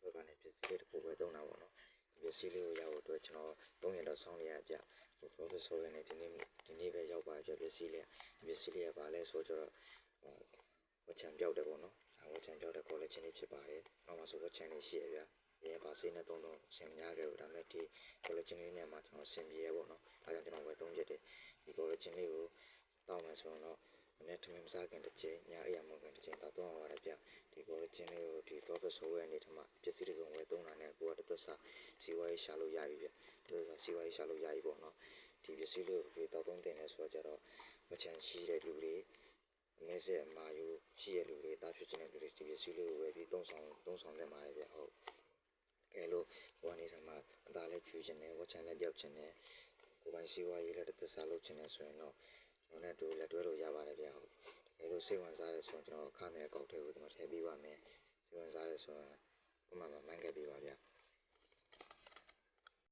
ဘက်ကနေပစ္စည်းလေးတစ်ခုပဲသုံးတာပေါ့နော်ဒီပစ္စည်းလေးကိုရဖို့အတွက်ကျွန်တော်3ရက်တော့စောင့်နေရပြဟို professor ရဲ့ဒီနေ့ပဲရောက်ပါပြပစ္စည်းလေးကဘာလဲဆိုတော့ဝချံပြောက်တယ်ပေါ့နော်ဝချံပြောက်တဲ့ collection လေးဖြစ်ပါတယ်နောက်မှဆိုဝချံလေးရှိရပြဘာစိနဲ့သုံးဆင်မရခဲ့ဘူးဒါပေမဲ့ဒီ collection လေးနဲ့မှကျွန်တော်ဆင်ပြေရပေါ့နော်ဒါကြောင့်ကျွန်တော်ဝယ်3ရက်တယ်ဒီ collection လေးကိုတောင်းမယ်ဆိုတော့မနေ့ထမင်းမစားခင်တစ်ချိန်ညအိပ်ရမခင်တစ်ချိန်တော့သုံးရပါတယ်ဗျဒီ collection လေးကိုဒီ professor ရဲ့အနေနဲ့ပစ္စည်းတွေကိုဝယ်သုံးတာနဲ့ကိုကတသက်စာစီဝါရေးရှာလို့ရပြီဗျတသက်စာစီဝါရေးရှာလို့ရပြီပေါ့နော်ဒီပစ္စည်းလေးကိုတောက်သုံးတင်နေဆိုတော့ကြတော့မချန်ရှိတဲ့လူတွေအမဲဆက်အမာယူရှိတဲ့လူတွေတားဖြစ်ခြင်းတဲ့လူတွေဒီပစ္စည်းလေးကိုဝယ်ပြီးသုံးဆောင်သင့်ပါတယ်ဗျဟုတ်ကဲလို့ဟိုအနေနဲ့မှအသားလည်းဖြူခြင်းနဲ့ဝချန်လည်းပြောက်ခြင်းနဲ့ကိုပိုင်စီဝါရေးလည်းတသက်စာလုပ်ခြင်းနဲ့ဆိုရင်တော့ကျွန်တော်နဲ့တူလက်တွဲလို့ရပါတယ်ဗျဟုတ်ကဲလို့စိတ်ဝင်စားရဲဆိုရင်ကျွန်တော်ခါမယ်အကောက်ထဲကိုကျွန်တော်ထည့်ပေးပါမယ်စိတ်ဝင်စားရဲဆိုရင်ဥမာမှမိုင်းခဲ့ပေးပါဗျ